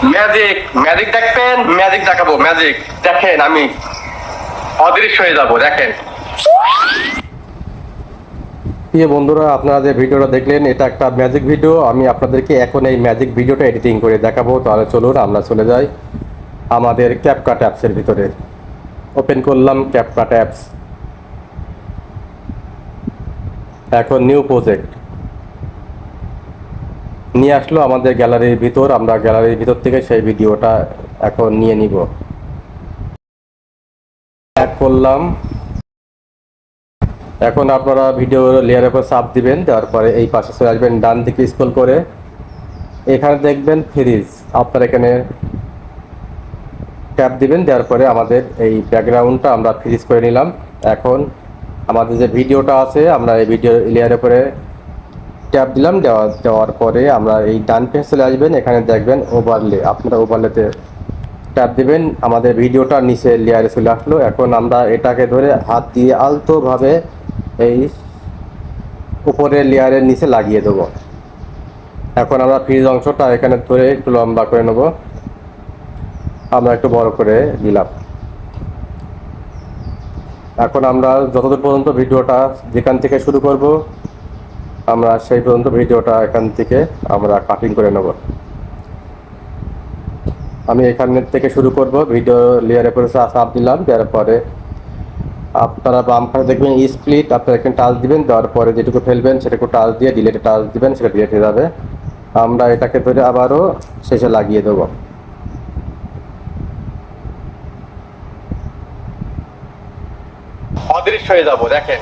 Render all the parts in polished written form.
Magic magic দেখবেন, magic দেখাবো, magic দেখেন, আমি অদৃশ্য হয়ে যাব, দেখেন। প্রিয় বন্ধুরা, আপনারা যে ভিডিওটা দেখলেন এটা একটা ম্যাজিক ভিডিও। আমি আপনাদেরকে এখন এই ম্যাজিক ভিডিওটা এডিটিং করে দেখাবো। তাহলে চলুন আমরা চলে যাই আমাদের ক্যাপকাট অ্যাপসের ভিতরে। ওপেন করলাম ক্যাপকাট অ্যাপস। এখন নিউ প্রজেক্ট নিয়ে আসলো আমাদের গ্যালারির ভিতর। আমরা গ্যালারির ভিতর থেকে সেই ভিডিওটা এখন নিয়ে নিব। অ্যাড করলাম। এখন আপনারা ভিডিও লেয়ারের উপর চাপ দিবেন, দেওয়ার পরে এই পাশে চলে আসবেন, ডান দিকে স্ক্রল করে এখানে দেখবেন ফ্রিজ। আপনারা এখানে ট্যাপ দিবেন, দেওয়ার পরে আমাদের এই ব্যাকগ্রাউন্ডটা আমরা ফ্রিজ করে নিলাম। এখন আমাদের যে ভিডিওটা আছে আমরা এই ভিডিও লেয়ারের উপরে ট্যাপ দিলাম, দেওয়ার পরে আমরা এই ডান পেজে চলে আসবেন, এখানে দেখবেন ওভারলে। আপনারা ওভারলেতে ট্যাপ দিবেন, আমাদের ভিডিওটা নিচে লেয়ারে চলে আসলো। এখন আমরা এটাকে ধরে হাত দিয়ে আলতোভাবে এই উপরের লেয়ারের নিচে লাগিয়ে দেবো। এখন আমরা ফ্রিজ অংশটা এখানে ধরে একটু লম্বা করে নেব, আমরা একটু বড় করে দিলাম। এখন আমরা যতদূর পর্যন্ত ভিডিওটা যেখান থেকে শুরু করব আমরা সেই পর্যন্ত ভিডিওটা এখান থেকে আমরা কাটিং করে নেব। আমি এখান থেকে শুরু করব। ভিডিও লেয়ারে করে চাপ দিলাম, দেওয়ার পরে আপনারা বাম পাশে দেখবেন স্প্লিট, আপনারা এখানে টাচ দিবেন, দেওয়ার পরে যেটুকু ফেলবেন সেটুকু টাচ দিয়ে ডিলেটে টাচ দিবেন, সেটা ডিলেট হয়ে যাবে। আমরা এটাকে ধরে আবারও শেষে লাগিয়ে দেবো। অদৃশ্য হয়ে যাব, দেখেন।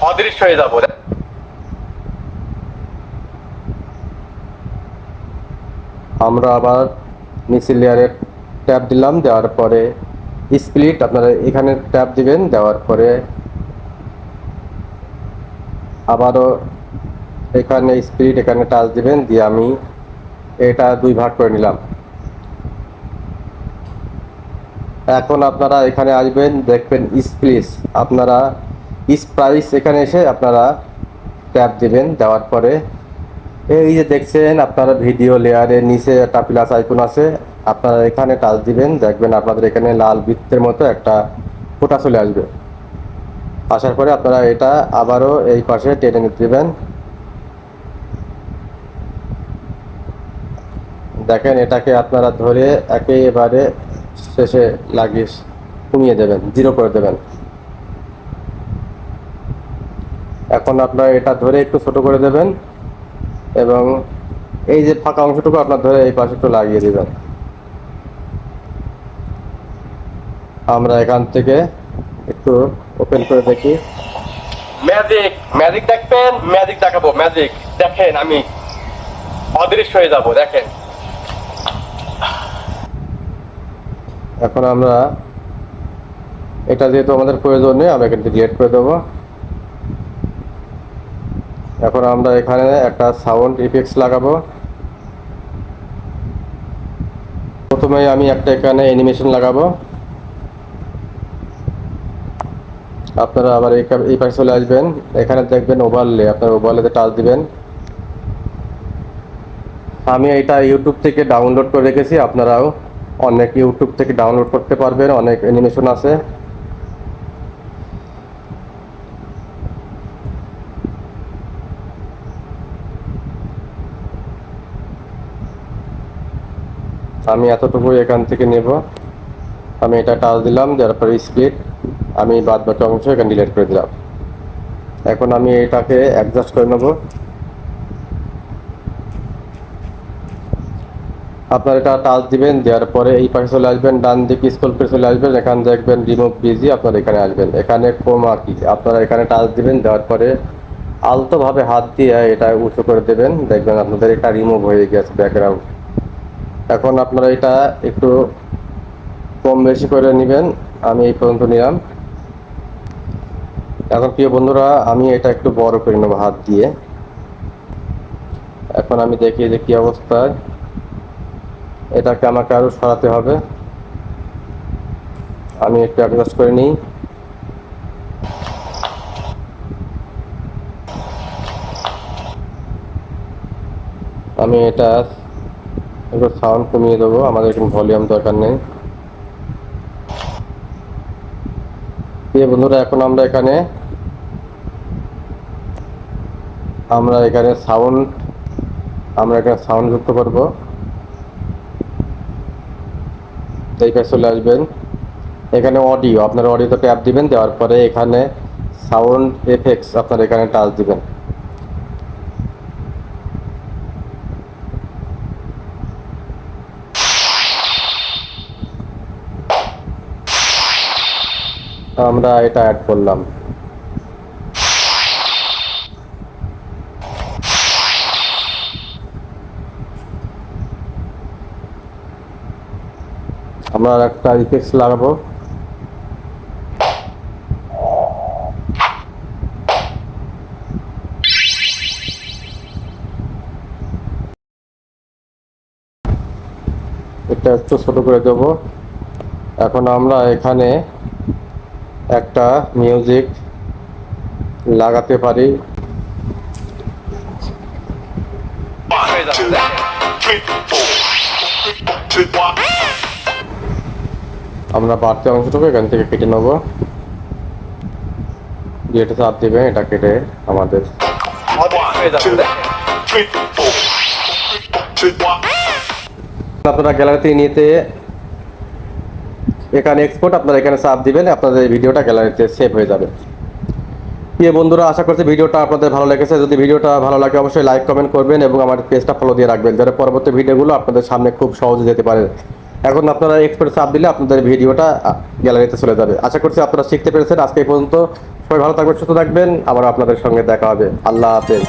অদৃশ্য হয়ে যাব। আমরা আবার নিচের লেয়ারে ট্যাপ দিলাম, দেওয়ার পরে স্প্লিট আপনারা এখানে ট্যাপ দিবেন, দেওয়ার পরে আবারও এখানে স্প্লিট এখানে টাচ দিবেন, দিয়ে আমি এটা দুই ভাগ করে নিলাম। এখন আপনারা এখানে আসবেন, দেখবেন স্প্লিস, আপনারা স্প্লাইস এখানে এসে আপনারা ট্যাপ দিবেন, দেওয়ার পরে এই যে দেখছেন আপনারা ভিডিও লেয়ারের নিচে একটা প্লাস আইকন আছে, আপনারা এখানে টাচ দিবেন, দেখবেন আপনাদের এখানে লাল বৃত্তের মতো একটা ফোঁটা চলে আসবে। আসার পরে আপনারা এটা আবারও এই পাশে টেনে নিতে দেবেন। দেখেন এটাকে আপনারা ধরে একেবারে শেষে লাগিয়ে কমিয়ে দেবেন, জিরো করে দেবেন। এখন আপনারা এটা ধরে একটু ছোট করে দেবেন এবং এই যে ফাঁকা অংশটুকু আপনার ধরে এই পাশে একটু লাগিয়ে দিবেন। আমরা এখান থেকে একটু ওপেন করে দেখি। ম্যাজিক ম্যাজিক দেখবেন, ম্যাজিক দেখাবো, ম্যাজিক দেখেন, আমি অদৃশ্য হয়ে যাব, দেখেন। এখন আমরা এটা যেহেতু আমাদের প্রয়োজন নেই, আমরা এখান থেকে ডিলিট করে দেবো। এখন আমরা এখানে একটা সাউন্ড ইফেক্টস লাগাবো। প্রথমে আমি একটা এখানে অ্যানিমেশন লাগাবো। আপনারা আবার এই পাশে চলে আসবেন, এখানে দেখবেন ওভারলে, আপনারা ওভারলেতে টাচ দিবেন। আমি এটা ইউটিউব থেকে ডাউনলোড করে রেখেছি, আপনারাও অনেক ইউটিউব থেকে ডাউনলোড করতে পারবেন, অনেক অ্যানিমেশন আছে। আমি এতটুকু এখান থেকে নেব। আমি এটা টাচ দিলাম, দেওয়ার পরে স্প্লিট, আমি বাদ বাকি অংশ এখানে ডিলিট করে দিলাম। এখন আমি এটাকে অ্যাডজাস্ট করে নেব। আপনারা এটা টাচ দিবেন, দেওয়ার পরে এই পাশে চলে আসবেন, ডান দিকে স্ক্রল করে চলে আসবেন, এখানে দেখবেন রিমুভ বিজি, আপনারা এখানে আসবেন, এখানে ক্রোমা কি, আপনারা এখানে টাচ দিবেন, দেওয়ার পরে আলতোভাবে হাত দিয়ে এটা উঁচু করে দেবেন, দেখবেন আপনাদের এটা রিমুভ হয়ে গেছে ব্যাকগ্রাউন্ড। এখন আপনারা এটা একটু কম বেশি করে নেবেন, আমি এই পর্যন্ত নিলাম। এখন প্রিয় বন্ধুরা আমি এটা একটু বড় করে নেবো হাত দিয়ে। এখন আমি দেখি যে কি অবস্থায়, এটাকে আমাকে আরো সরাতে হবে। আমি একটু অ্যাডজাস্ট করে নিই। আমি এটা একটু সাউন্ড কমিয়ে দেবো, আমাদের কোনো ভলিউম দরকার নেই। বন্ধুরা, এখন আমরা এখানে সাউন্ড যুক্ত করব। এই পাশে চলে আসবেন, এখানে অডিও, আপনার অডিওতে ট্যাপ দিবেন, দেওয়ার পরে এখানে সাউন্ড এফেক্টস আপনার এখানে টাচ দিবেন। আমরা এটা অ্যাড করলাম। আমরা একটা ইফেক্টস লাগাবো। এটা একটু ছোট করে দেবো। এখন আমরা এখানে একটা মিউজিক লাগাতে পারি। আমরা বাড়তি অংশটুকু এখান থেকে কেটে নেব, যেটা চাপ দিবেন এটা কেটে আমাদের আপনারা গ্যালারিতে নিতে এখানে এক্সপোর্ট, আপনারা এখানে চাপ দিবেন, আপনাদের এই ভিডিওটা গ্যালারিতে সেভ হয়ে যাবে। প্রিয় বন্ধুরা, আশা করছি ভিডিওটা আপনাদের ভালো লেগেছে। যদি ভিডিওটা ভালো লাগে অবশ্যই লাইক কমেন্ট করবেন এবং আমার পেজটা ফলো দিয়ে রাখবেন, যাতে পরবর্তী ভিডিওগুলো আপনাদের সামনে খুব সহজে যেতে পারে। এখন আপনারা এক্সপোর্ট চাপ দিলে আপনাদের ভিডিওটা গ্যালারিতে চলে যাবে। আশা করছি আপনারা শিখতে পেরেছেন। আজকে এই পর্যন্ত, সবাই ভালো থাকবেন, সুস্থ থাকবেন, আবার আপনাদের সঙ্গে দেখা হবে। আল্লাহ হাফেজ।